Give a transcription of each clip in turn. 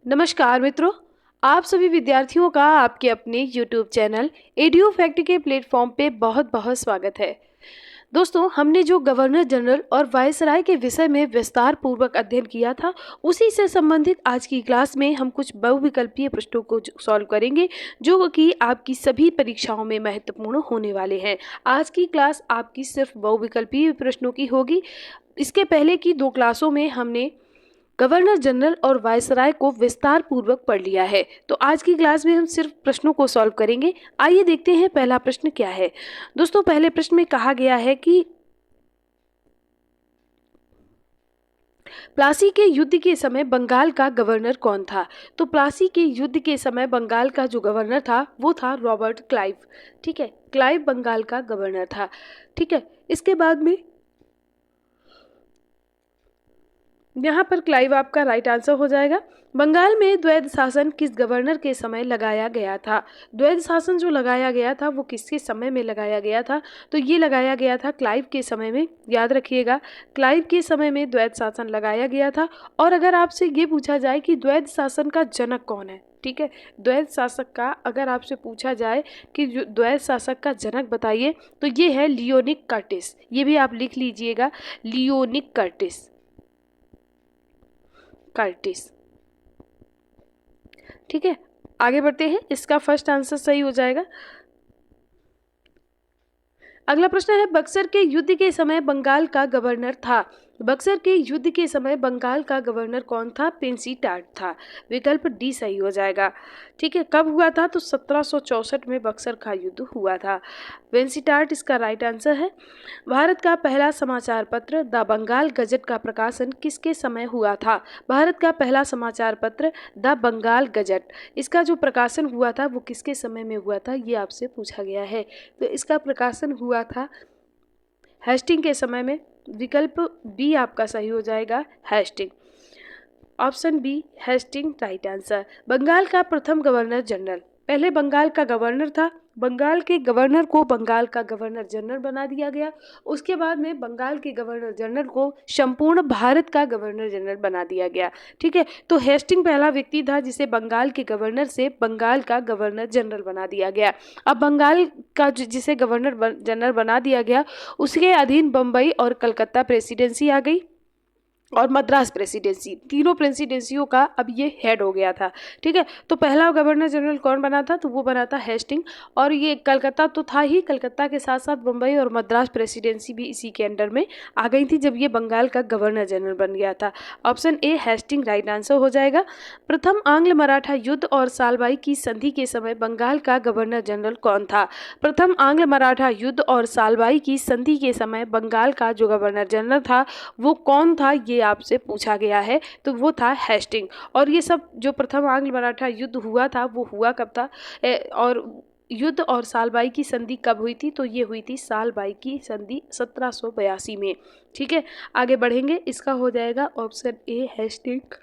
नमस्कार मित्रों, आप सभी विद्यार्थियों का आपके अपने YouTube चैनल एडू फैक्ट के प्लेटफॉर्म पे बहुत बहुत स्वागत है। दोस्तों, हमने जो गवर्नर जनरल और वायसराय के विषय में विस्तार पूर्वक अध्ययन किया था, उसी से संबंधित आज की क्लास में हम कुछ बहुविकल्पीय प्रश्नों को सॉल्व करेंगे, जो कि आपकी सभी परीक्षाओं में महत्वपूर्ण होने वाले हैं। आज की क्लास आपकी सिर्फ बहुविकल्पीय प्रश्नों की होगी। इसके पहले की 2 क्लासों में हमने गवर्नर जनरल और वायसराय को विस्तार पूर्वक पढ़ लिया है, तो आज की क्लास में हम सिर्फ प्रश्नों को सॉल्व करेंगे। आइए देखते हैं पहला प्रश्न क्या है। दोस्तों, पहले प्रश्न में कहा गया है कि प्लासी के युद्ध के समय बंगाल का गवर्नर कौन था। तो प्लासी के युद्ध के समय बंगाल का जो गवर्नर था वो था रॉबर्ट क्लाइव। ठीक है, क्लाइव बंगाल का गवर्नर था। ठीक है, इसके बाद में यहाँ पर क्लाइव आपका राइट आंसर हो जाएगा। बंगाल में द्वैध शासन किस गवर्नर के समय लगाया गया था। द्वैध शासन जो लगाया गया था वो किसके समय में लगाया गया था, तो ये लगाया गया था क्लाइव के समय में। याद रखिएगा, क्लाइव के समय में द्वैध शासन लगाया गया था। और अगर आपसे ये पूछा जाए कि द्वैध शासन का जनक कौन है, ठीक है, द्वैध शासक का अगर आपसे पूछा जाए कि द्वैध शासक का जनक बताइए, तो ये है लियोनिक कर्टिस। ये भी आप लिख लीजिएगा, लियोनिक कर्टिस। ठीक है, आगे बढ़ते हैं। इसका फर्स्ट आंसर सही हो जाएगा। अगला प्रश्न है, बक्सर के युद्ध के समय बंगाल का गवर्नर था। बक्सर के युद्ध के समय बंगाल का गवर्नर कौन था। पेंसीटाट था। विकल्प डी सही हो जाएगा। ठीक है, कब हुआ था, तो 1764 में बक्सर का युद्ध हुआ था। पेंसीटाट इसका राइट आंसर है। भारत का पहला समाचार पत्र द बंगाल गजट का प्रकाशन किसके समय हुआ था। भारत का पहला समाचार पत्र द बंगाल गजट, इसका जो प्रकाशन हुआ था वो किसके समय में हुआ था, ये आपसे पूछा गया है। तो इसका प्रकाशन हुआ था हेस्टिंग के समय में। विकल्प बी आपका सही हो जाएगा, Hastings. Option B Hastings right answer. Bengal का प्रथम गवर्नर जनरल, पहले बंगाल का गवर्नर था, बंगाल के गवर्नर को बंगाल का गवर्नर जनरल बना दिया गया। उसके बाद में बंगाल के गवर्नर जनरल को संपूर्ण भारत का गवर्नर जनरल बना दिया गया। ठीक है, तो हेस्टिंग पहला व्यक्ति था जिसे बंगाल के गवर्नर से बंगाल का गवर्नर जनरल बना दिया गया। अब बंगाल का जिसे गवर्नर जनरल बना दिया गया, उसके अधीन बम्बई और कलकत्ता प्रेसिडेंसी आ गई और मद्रास प्रेसिडेंसी, तीनों प्रेसिडेंसियों का अब ये हेड हो गया था। ठीक है, तो पहला गवर्नर जनरल कौन बना था, तो वो बना था हेस्टिंग। और ये कलकत्ता तो था ही, कलकत्ता के साथ साथ बम्बई और मद्रास प्रेसिडेंसी भी इसी के अंडर में आ गई थी जब ये बंगाल का गवर्नर जनरल बन गया था। Option A Hastings right answer हो जाएगा। प्रथम आंग्ल मराठा युद्ध और सालबाई की संधि के समय बंगाल का गवर्नर जनरल कौन था। प्रथम आंग्ल मराठा युद्ध और सालबाई की संधि के समय बंगाल का जो गवर्नर जनरल था वो कौन था, ये आपसे पूछा गया है, तो वो था हेस्टिंग। और ये सब जो प्रथम आंग्ल मराठा युद्ध हुआ था वो हुआ कब था, और युद्ध और सालबाई की संधि कब हुई थी, तो ये हुई थी सालबाई की संधि 1782 में। ठीक है, आगे बढ़ेंगे। इसका हो जाएगा ऑप्शन ए हेस्टिंग।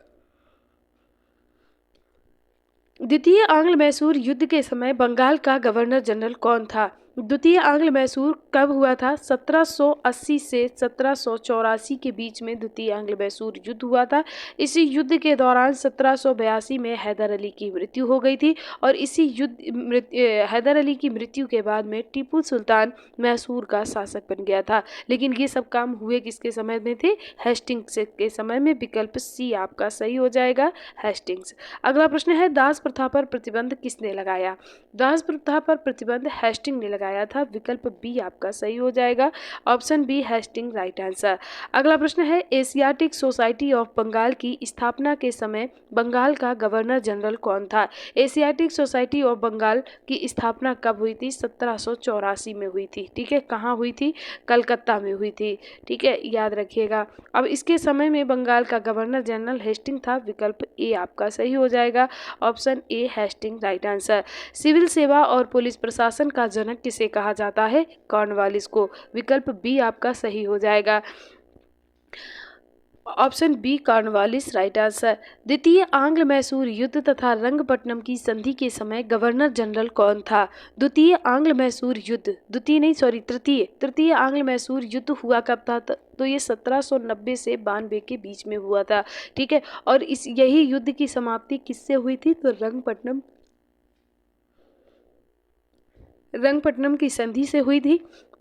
द्वितीय आंग्ल मैसूर युद्ध के समय बंगाल का गवर्नर जनरल कौन था। द्वितीय आंग्ल मैसूर कब हुआ था, 1780 से 1784 के बीच में द्वितीय आंग्ल मैसूर युद्ध हुआ था। इसी युद्ध के दौरान 1782 में हैदर अली की मृत्यु हो गई थी और इसी हैदर अली की मृत्यु के बाद में टीपू सुल्तान मैसूर का शासक बन गया था। लेकिन ये सब काम हुए किसके समय में थे, हेस्टिंग्स के समय में। विकल्प सी आपका सही हो जाएगा, हेस्टिंग्स। अगला प्रश्न है, दास प्रथा पर प्रतिबंध किसने लगाया। दास प्रथा पर प्रतिबंध हेस्टिंग ने लगाया था। विकल्प बी आपका सही हो जाएगा, option B Hastings right answer. अगला प्रश्न है, एशियाटिक सोसाइटी ऑफ बंगाल की स्थापना के समय बंगाल का गवर्नर जनरल कौन था। एशियाटिक सोसाइटी ऑफ बंगाल की स्थापना कब हुई थी, 1784 में हुई थी। ठीक है, कहाँ हुई थी, कलकत्ता में हुई थी। ठीक है, याद रखिएगा। अब इसके समय में बंगाल का गवर्नर जनरल हेस्टिंग था। विकल्प ए आपका सही हो जाएगा, option A Hastings right answer. Civil सेवा और पुलिस प्रशासन का जनक किसे कहा जाता है, कॉर्नवालिस को। विकल्प बी आपका सही हो जाएगा। Option B Cornwallis right answer. द्वितीय आंग्ल मैसूर युद्ध तथा रंगपट्टनम की संधि के समय गवर्नर जनरल कौन था? द्वितीय आंग्ल मैसूर युद्ध, द्वितीय नहीं सॉरी तृतीय आंग्ल मैसूर युद्ध हुआ कब था? तो ये 1790 से 92 के बीच में हुआ था। ठीक है, और इस यही युद्ध की समाप्ति किससे हुई थी? तो रंगपट्टनम की संधि से हुई थी।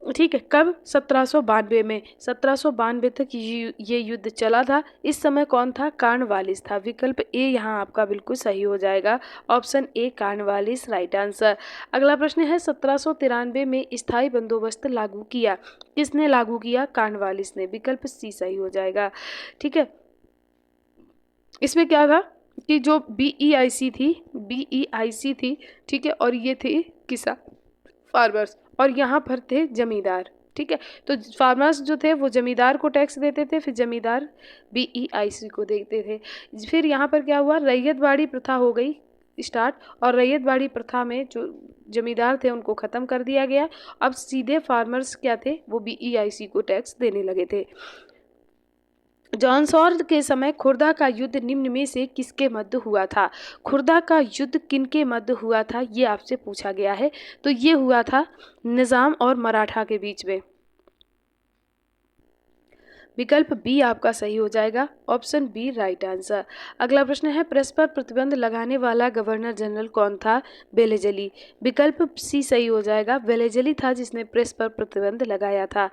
ठीक है, कब? 1792 में। 1792 तक ये युद्ध चला था। इस समय कौन था? कॉर्नवालिस था। विकल्प ए यहाँ आपका बिल्कुल सही हो जाएगा। ऑप्शन ए कॉर्नवालिस राइट आंसर। अगला प्रश्न है 1793 में स्थायी बंदोबस्त लागू किया, किसने लागू किया? कॉर्नवालिस ने। विकल्प सी सही हो जाएगा। ठीक है, इसमें क्या था कि जो बीईआईसी थी, ठीक है, और ये थे किसान फार्मर्स, और यहाँ पर थे जमींदार। ठीक है, तो फार्मर्स जो थे वो जमींदार को टैक्स देते थे, फिर जमींदार बीईआईसी को देते थे। फिर यहाँ पर क्या हुआ? रैयतवाड़ी प्रथा हो गई स्टार्ट, और रैयतवाड़ी प्रथा में जो जमींदार थे उनको ख़त्म कर दिया गया। अब सीधे फार्मर्स क्या थे? वो बीईआईसी को टैक्स देने लगे थे। जॉनसॉर के समय खुर्दा का युद्ध निम्न में से किसके मध्य हुआ था? खुर्दा का युद्ध किनके मध्य हुआ था, ये आपसे पूछा गया है। तो ये हुआ था निजाम और मराठा के बीच में। विकल्प बी आपका सही हो जाएगा। Option B right answer. अगला प्रश्न है प्रेस पर प्रतिबंध लगाने वाला गवर्नर जनरल कौन था? वेलेजली। विकल्प सी सही हो जाएगा। वेलेजली था जिसने प्रेस पर प्रतिबंध लगाया था।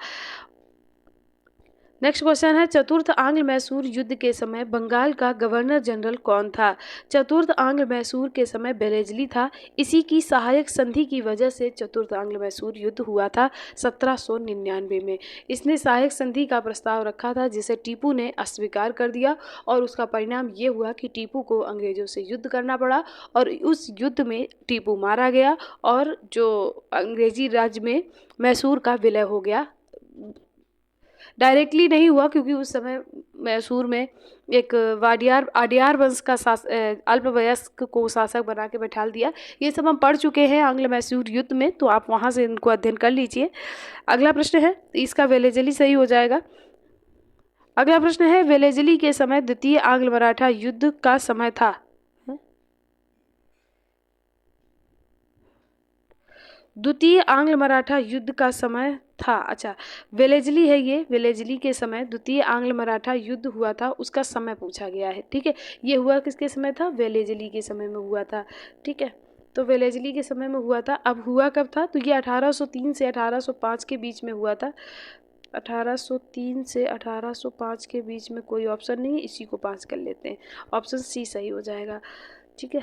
नेक्स्ट क्वेश्चन है चतुर्थ आंग्ल मैसूर युद्ध के समय बंगाल का गवर्नर जनरल कौन था? चतुर्थ आंग्ल मैसूर के समय वेलेजली था। इसी की सहायक संधि की वजह से चतुर्थ आंग्ल मैसूर युद्ध हुआ था 1799 में। इसने सहायक संधि का प्रस्ताव रखा था जिसे टीपू ने अस्वीकार कर दिया, और उसका परिणाम ये हुआ कि टीपू को अंग्रेजों से युद्ध करना पड़ा, और उस युद्ध में टीपू मारा गया, और जो अंग्रेजी राज्य में मैसूर का विलय हो गया। डायरेक्टली नहीं हुआ क्योंकि उस समय मैसूर में एक आडियार वंश का अल्पवयस्क को शासक बना के बैठा दिया। ये सब हम पढ़ चुके हैं आंग्ल मैसूर युद्ध में, तो आप वहाँ से इनको अध्ययन कर लीजिए। अगला प्रश्न है, इसका वेलेजली सही हो जाएगा। अगला प्रश्न है वेलेजली के समय द्वितीय आंग्ल मराठा युद्ध का समय था? द्वितीय आंग्ल मराठा युद्ध का समय था। अच्छा, वेलेजली है ये। वेलेजली के समय द्वितीय आंग्ल मराठा युद्ध हुआ था, उसका समय पूछा गया है। ठीक है, ये हुआ किसके समय था? वेलेजली के समय में हुआ था। ठीक है, तो वेलेजली के समय में हुआ था। अब हुआ कब था? तो ये 1803 से 1805 के बीच में हुआ था। 1803 से 1805 के बीच में कोई ऑप्शन नहीं है, इसी को पास कर लेते हैं। ऑप्शन सी सही हो जाएगा। ठीक है,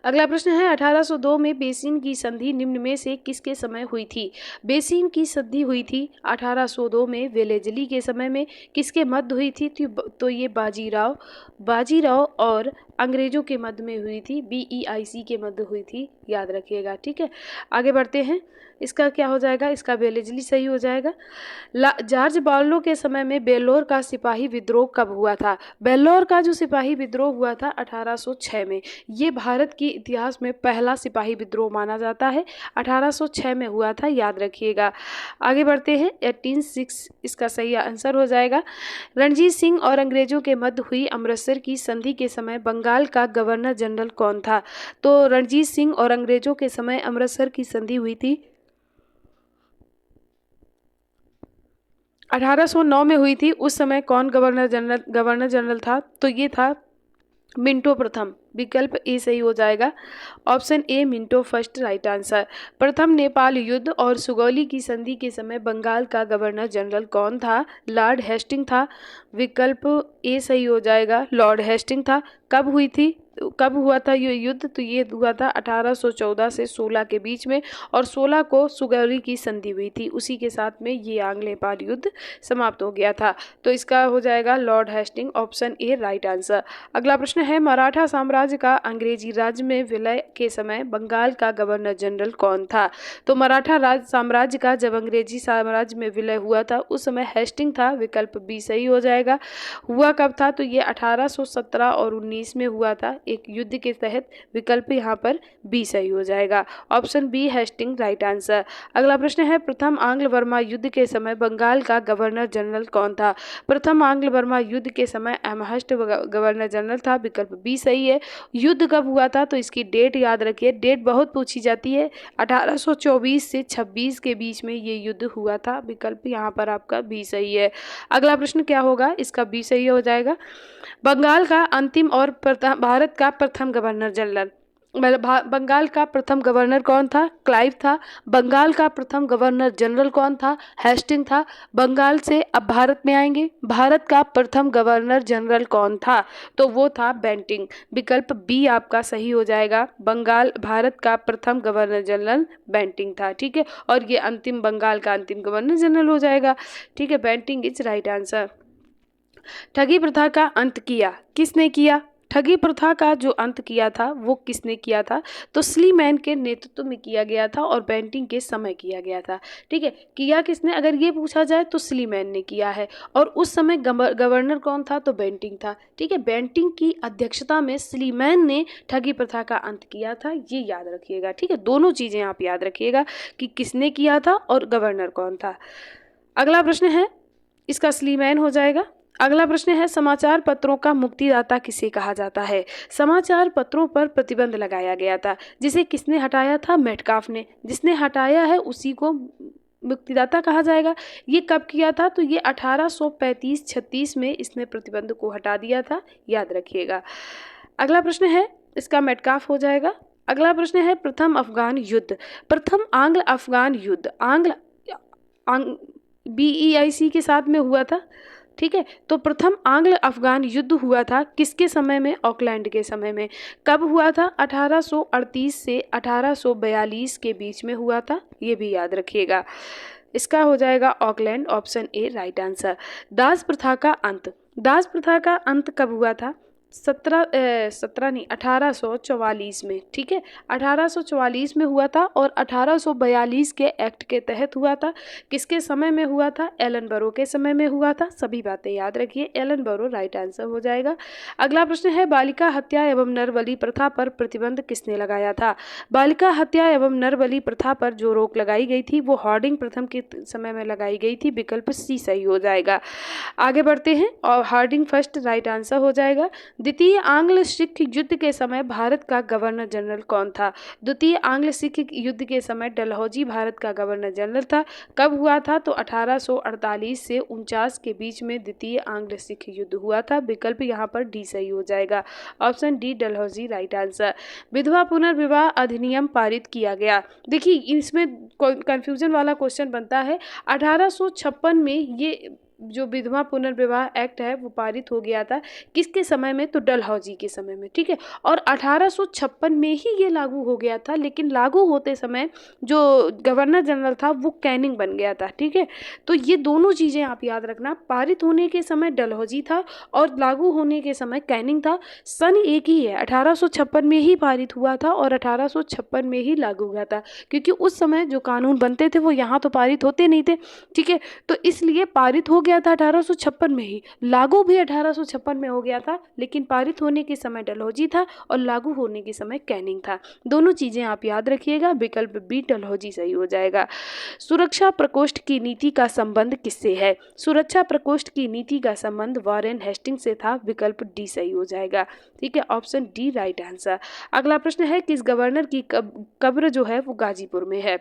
अगला प्रश्न है 1802 में बेसिन की संधि निम्न में से किसके समय हुई थी? बेसिन की संधि हुई थी 1802 में वेलेजली के समय में। किसके मध्य हुई थी? तो ये बाजीराव और अंग्रेजों के मध्य में हुई थी। बीईआईसी के मध्य हुई थी, याद रखिएगा। ठीक है, आगे बढ़ते हैं। इसका क्या हो जाएगा? इसका वेलेजली सही हो जाएगा। जॉर्ज बार्लो के समय में बेल्लोर का सिपाही विद्रोह कब हुआ था? बेल्लोर का जो सिपाही विद्रोह हुआ था 1806 में। ये भारत के इतिहास में पहला सिपाही विद्रोह माना जाता है। 1806 में हुआ था, याद रखिएगा। आगे बढ़ते हैं। 1806 इसका सही आंसर हो जाएगा। रणजीत सिंह और अंग्रेजों के मध्य हुई अमृतसर की संधि के समय बंगाल का गवर्नर जनरल कौन था? तो रणजीत सिंह और अंग्रेजों के समय अमृतसर की संधि हुई थी 1809 में हुई थी। उस समय कौन गवर्नर जनरल था? तो ये था मिंटो प्रथम। विकल्प ए सही हो जाएगा। ऑप्शन ए मिंटो फर्स्ट राइट आंसर। प्रथम नेपाल युद्ध और सुगौली की संधि के समय बंगाल का गवर्नर जनरल कौन था? लॉर्ड हेस्टिंग था। विकल्प ए सही हो जाएगा, लॉर्ड हेस्टिंग था। कब हुआ था ये युद्ध? तो ये हुआ था 1814 से 16 के बीच में, और 16 को सुगौली की संधि हुई थी। उसी के साथ में ये आंग्ल नेपाल युद्ध समाप्त हो गया था। तो इसका हो जाएगा लॉर्ड हेस्टिंग। ऑप्शन ए राइट आंसर। अगला प्रश्न है मराठा साम्राज्य साम्राज्य का अंग्रेजी राज्य में विलय के समय बंगाल का गवर्नर जनरल कौन था? तो मराठा राज साम्राज्य का जब अंग्रेजी साम्राज्य में विलय हुआ था उस समय हेस्टिंग था, विकल्प बी सही हो जाएगा। हुआ कब था? तो ये 1817 और 19 में हुआ था एक युद्ध के तहत, विकल्प यहाँ पर बी सही हो जाएगा। Option B Hastings right answer. अगला प्रश्न है, प्रथम आंग्ल बर्मा युद्ध के समय बंगाल का गवर्नर जनरल कौन था? प्रथम आंग्ल बर्मा युद्ध के समय एमहर्स्ट गवर्नर जनरल था, विकल्प बी सही है। युद्ध कब हुआ था? तो इसकी डेट याद रखिए, डेट बहुत पूछी जाती है। 1824 से 26 के बीच में ये युद्ध हुआ था, विकल्प यहाँ पर आपका बी सही है। अगला प्रश्न क्या होगा? इसका बी सही हो जाएगा। बंगाल का अंतिम और भारत का प्रथम गवर्नर जनरल, बंगाल का प्रथम गवर्नर कौन था? क्लाइव था। बंगाल का प्रथम गवर्नर जनरल कौन था? हेस्टिंग था। बंगाल से अब भारत में आएंगे, भारत का प्रथम गवर्नर जनरल कौन था? तो वो था बेंटिंग, विकल्प बी आपका सही हो जाएगा। बंगाल भारत का प्रथम गवर्नर जनरल बेंटिंग था, ठीक है। और ये अंतिम बंगाल का अंतिम गवर्नर जनरल हो जाएगा, ठीक है। Bentinck is right answer. ठगी प्रथा का अंत किया किसने किया? ठगी प्रथा का जो अंत किया था वो किसने किया था? तो स्लीमैन के नेतृत्व में किया गया था और बेंटिंग के समय किया गया था, ठीक है। किया किसने अगर ये पूछा जाए तो स्लीमैन ने किया है, और उस समय गवर्नर कौन था? तो बेंटिंग था, ठीक है। बेंटिंग की अध्यक्षता में स्लीमैन ने ठगी प्रथा का अंत किया था, ये याद रखिएगा, ठीक है। दोनों चीजें आप याद रखिएगा कि किसने किया था और गवर्नर कौन था। अगला प्रश्न है, इसका स्लीमैन हो जाएगा। अगला प्रश्न है, समाचार पत्रों का मुक्तिदाता किसे कहा जाता है? समाचार पत्रों पर प्रतिबंध लगाया गया था, जिसे किसने हटाया था? मेटकाफ ने। जिसने हटाया है उसी को मुक्तिदाता कहा जाएगा। ये कब किया था? तो ये 1835-36 में इसने प्रतिबंध को हटा दिया था, याद रखिएगा। अगला प्रश्न है, इसका मेटकाफ हो जाएगा। अगला प्रश्न है, प्रथम अफगान युद्ध, प्रथम आंग्ल अफगान युद्ध BEIC के साथ में हुआ था, ठीक है। तो प्रथम आंग्ल अफगान युद्ध हुआ था किसके समय में? ऑकलैंड के समय में। कब हुआ था? 1838 से 1842 के बीच में हुआ था, ये भी याद रखिएगा। इसका हो जाएगा ऑकलैंड, ऑप्शन ए राइट आंसर। दास प्रथा का अंत, दास प्रथा का अंत कब हुआ था? 1844 में, ठीक है। 1844 में हुआ था और 1842 के एक्ट के तहत हुआ था। किसके समय में हुआ था? एलन बरो के समय में हुआ था। सभी बातें याद रखिए, एलन बरो राइट आंसर हो जाएगा। अगला प्रश्न है, बालिका हत्या एवं नरबलि प्रथा पर प्रतिबंध किसने लगाया था? बालिका हत्या एवं नरबलि प्रथा पर जो रोक लगाई गई थी वो हार्डिंग प्रथम के समय में लगाई गई थी, विकल्प सी सही हो जाएगा। आगे बढ़ते हैं, और हार्डिंग फर्स्ट राइट आंसर हो जाएगा। द्वितीय आंग्ल सिख युद्ध के समय भारत का गवर्नर जनरल कौन था? द्वितीय आंग्ल सिख युद्ध के समय डलहौजी भारत का गवर्नर जनरल था। कब हुआ था? तो 1848 से 49 के बीच में द्वितीय आंग्ल सिख युद्ध हुआ था, विकल्प यहाँ पर डी सही हो जाएगा। Option D Dalhousie right answer. विधवा पुनर्विवाह अधिनियम पारित किया गया, देखिए इसमें कंफ्यूजन वाला क्वेश्चन बनता है। 1856 में ये जो विधवा पुनर्विवाह एक्ट है वो पारित हो गया था, किसके समय में? तो डलहौजी के समय में, ठीक है। और 1856 में ही ये लागू हो गया था, लेकिन लागू होते समय जो गवर्नर जनरल था वो कैनिंग बन गया था, ठीक है। तो ये दोनों चीज़ें आप याद रखना, पारित होने के समय डलहौजी था और लागू होने के समय कैनिंग था। सन एक ही है, 1856 में ही पारित हुआ था और 1856 में ही लागू हुआ था, क्योंकि उस समय जो कानून बनते थे वो यहाँ तो पारित होते नहीं थे, ठीक है। तो इसलिए पारित हो गया था 1856 में ही, लागू भी 1856 में हो गया था, लेकिन पारित होने के समय डलहौजी था और लागू होने के समय कैनिंग था। दोनों चीजें आप याद रखिएगा, विकल्प बी डलहौजी सही हो जाएगा। सुरक्षा प्रकोष्ठ की नीति का संबंध किससे है? सुरक्षा प्रकोष्ठ की नीति का संबंध वॉरेन हेस्टिंग से था, विकल्प डी सही हो जाएगा, ठीक है। Option D right answer. अगला प्रश्न है, किस गवर्नर की कब्र जो है वो गाजीपुर में है?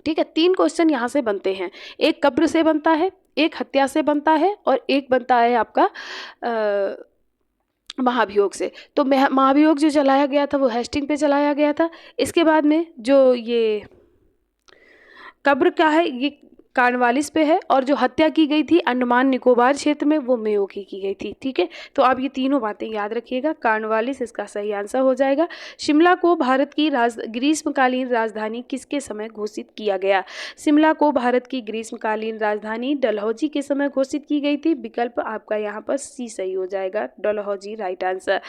ठीक है, 3 क्वेश्चन यहाँ से बनते हैं, एक कब्र से बनता है, एक हत्या से बनता है और एक बनता है आपका महाभियोग से। तो महाभियोग जो चलाया गया था वो हेस्टिंग पे चलाया गया था। इसके बाद में जो ये कब्र का है, ये कॉर्नवालिस पे है, और जो हत्या की गई थी अंडमान निकोबार क्षेत्र में वो मेयो की गई थी। ठीक है, तो आप ये तीनों बातें याद रखिएगा। कॉर्नवालिस इसका सही आंसर हो जाएगा। शिमला को भारत की ग्रीष्मकालीन राजधानी किसके समय घोषित किया गया? शिमला को भारत की ग्रीष्मकालीन राजधानी डलहौजी के समय घोषित की गई थी। विकल्प आपका यहाँ पर सी सही हो जाएगा, डलहौजी राइट आंसर।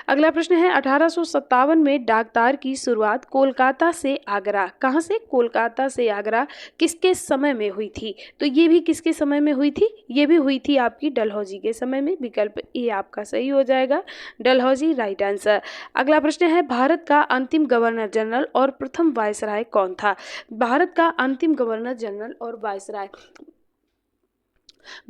अगला प्रश्न है 1857 में डाक तार की शुरुआत कोलकाता से आगरा, कहाँ से? कोलकाता से आगरा किसके समय में हुई थी? तो ये भी किसके समय में हुई थी? ये भी हुई थी आपकी डलहौजी के समय में। विकल्प ए आपका सही हो जाएगा, डलहौजी राइट आंसर। अगला प्रश्न है भारत का अंतिम गवर्नर जनरल और प्रथम वायसराय कौन था? भारत का अंतिम गवर्नर जनरल और वायसराय,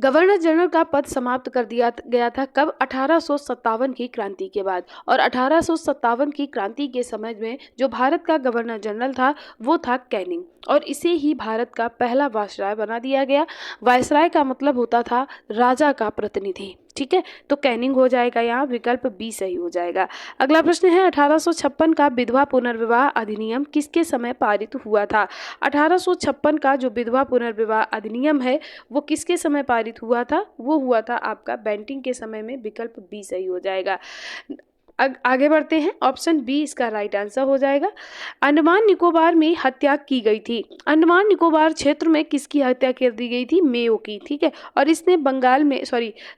गवर्नर जनरल का पद समाप्त कर दिया गया था कब? 1857 की क्रांति के बाद। और 1857 की क्रांति के समय में जो भारत का गवर्नर जनरल था वो था कैनिंग, और इसे ही भारत का पहला वायसराय बना दिया गया। वायसराय का मतलब होता था राजा का प्रतिनिधि। ठीक है, तो कैनिंग हो जाएगा यहाँ, विकल्प बी सही हो जाएगा। अगला प्रश्न है 1856 का विधवा पुनर्विवाह अधिनियम किसके समय पारित हुआ था? 1856 का जो विधवा पुनर्विवाह अधिनियम है वो किसके समय पारित हुआ था? वो हुआ था आपका बेंटिंग के समय में। विकल्प बी सही हो जाएगा। आगे बढ़ते हैं, ऑप्शन बी इसका राइट आंसर हो जाएगा। अंडमान निकोबार में हत्या की गई थी। अंडमान निकोबार क्षेत्र में किसकी हत्या कर दी गई थी? मेयो की। ठीक है, और इसने बंगाल में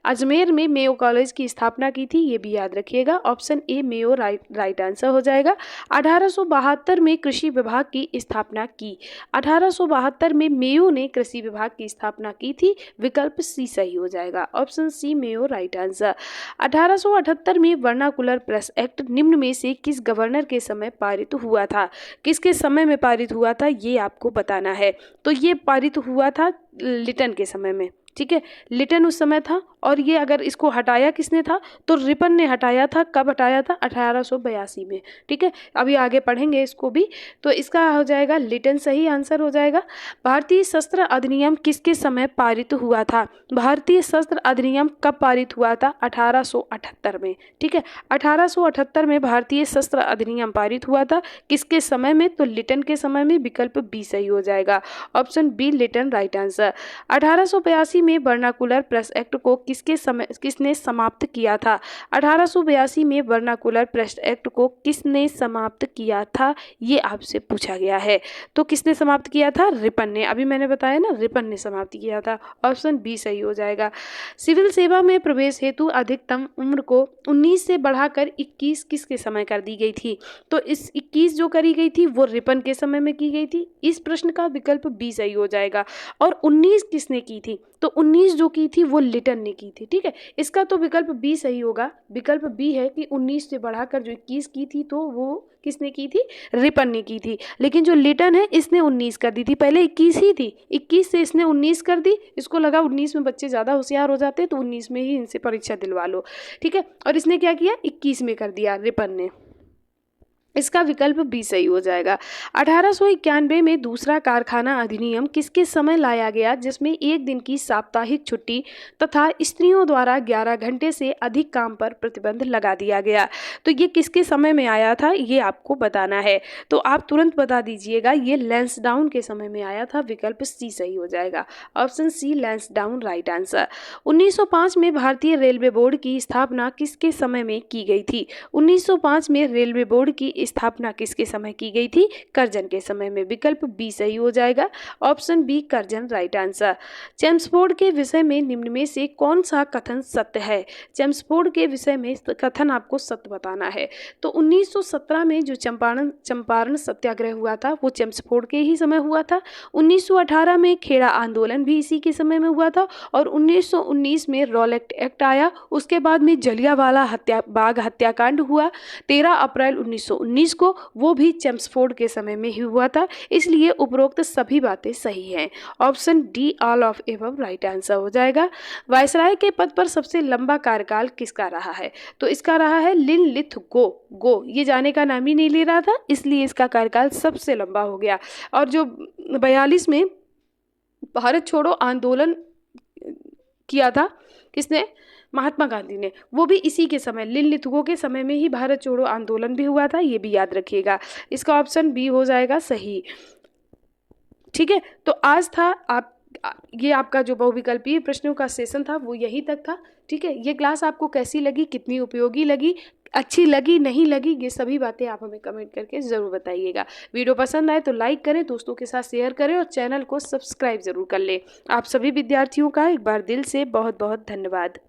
अजमेर में मेयो कॉलेज की स्थापना की थी, ये भी याद रखिएगा। Option A Mayo right answer हो जाएगा। 1872 में कृषि विभाग की स्थापना की। 1872 में मेयो ने कृषि विभाग की स्थापना की थी। विकल्प सी सही हो जाएगा, option C Mayo right answer. 1878 में वर्नाकुलर प्रेस एक्ट निम्न में से किस गवर्नर के समय पारित हुआ था? किसके समय में पारित हुआ था ये आपको बताना है। तो ये पारित हुआ था लिटन के समय में। ठीक है, लिटन उस समय था, और ये अगर इसको हटाया किसने था? तो रिपन ने हटाया था। कब हटाया था? 1882 में। ठीक है, अभी आगे पढ़ेंगे इसको भी। तो इसका हो जाएगा लिटन सही आंसर हो जाएगा। भारतीय शस्त्र अधिनियम किसके समय पारित हुआ था? भारतीय शस्त्र अधिनियम कब पारित हुआ था? 1878 में। ठीक है, 1878 में भारतीय शस्त्र अधिनियम पारित हुआ था। किसके समय में? तो लिटन के समय में। विकल्प बी सही हो जाएगा, option B Lytton right answer. 1882 में वर्नाकुलर प्रेस एक्ट को किसने समाप्त किया था? 1882 में वर्नाकुलर प्रेस एक्ट को किसने समाप्त किया था, ये आपसे पूछा गया है। तो किसने समाप्त किया था? रिपन ने। अभी मैंने बताया ना, रिपन ने समाप्त किया था। ऑप्शन बी सही हो जाएगा। सिविल सेवा में प्रवेश हेतु अधिकतम उम्र को 19 से बढ़ाकर 21 किसके समय कर दी गई थी? तो इस 21 जो करी गई थी वो रिपन के समय में की गई थी। इस प्रश्न का विकल्प बी सही हो जाएगा। और 19 किसने की थी? तो 19 जो की थी वो लिटन ने की थी। ठीक है, इसका तो विकल्प बी सही होगा। विकल्प बी है कि 19 से बढ़ाकर जो 21 की थी तो वो किसने की थी? रिपन ने की थी। लेकिन जो लिटन है इसने 19 कर दी थी, पहले 21 ही थी, 21 से इसने 19 कर दी। इसको लगा 19 में बच्चे ज़्यादा होशियार हो जाते हैं तो 19 में ही इनसे परीक्षा दिलवा लो। ठीक है, और इसने क्या किया? 21 में कर दिया रिपन ने। इसका विकल्प बी सही हो जाएगा। 1891 में दूसरा कारखाना अधिनियम किसके समय लाया गया जिसमें एक दिन की साप्ताहिक छुट्टी तथा स्त्रियों द्वारा 11 घंटे से अधिक काम पर प्रतिबंध लगा दिया गया? तो ये किसके समय में आया था ये आपको बताना है। तो आप तुरंत बता दीजिएगा, ये लैंसडाउन के समय में आया था। विकल्प सी सही हो जाएगा, option C Lansdowne right answer. 1905 में भारतीय रेलवे बोर्ड की स्थापना किसके समय में की गई थी? 1905 में रेलवे बोर्ड की स्थापना किसके समय की गई थी? कर्जन के समय में। विकल्प बी सही हो जाएगा, option B Curzon right answer. Chelmsford के विषय में निम्न में से कौन सा कथन सत्य है? चेम्सफोर्ड के विषय में कथन आपको सत्य बताना है। तो 1917 में जो चंपारण सत्याग्रह हुआ था वो चेम्सफोर्ड के ही समय हुआ था। 1918 में खेड़ा आंदोलन भी इसी के समय में हुआ था। और 1919 में रॉलेट एक्ट आया। उसके बाद में जलियांवाला बाग हत्याकांड हुआ 13 अप्रैल 1919 को, वो भी चेम्सफोर्ड के समय में ही हुआ था। इसलिए उपरोक्त सभी बातें सही हैं। Option D all of above right answer हो जाएगा। वायसराय के पद पर सबसे लंबा कार्यकाल किसका रहा है? तो इसका रहा है लिनलिथगो। ये जाने का नाम ही नहीं ले रहा था, इसलिए इसका कार्यकाल सबसे लंबा हो गया। और जो 42 में भारत छोड़ो आंदोलन किया था किसने? महात्मा गांधी ने। वो भी इसी के समय लिनलिथगो के समय में ही भारत छोड़ो आंदोलन भी हुआ था, ये भी याद रखिएगा। इसका ऑप्शन बी हो जाएगा सही। ठीक है, तो आज था आप ये आपका जो बहुविकल्पीय प्रश्नों का सेशन था वो यहीं तक था। ठीक है, ये क्लास आपको कैसी लगी, कितनी उपयोगी लगी, अच्छी लगी, नहीं लगी, ये सभी बातें आप हमें कमेंट करके ज़रूर बताइएगा। वीडियो पसंद आए तो लाइक करें, दोस्तों के साथ शेयर करें और चैनल को सब्सक्राइब ज़रूर कर लें। आप सभी विद्यार्थियों का एक बार दिल से बहुत बहुत धन्यवाद।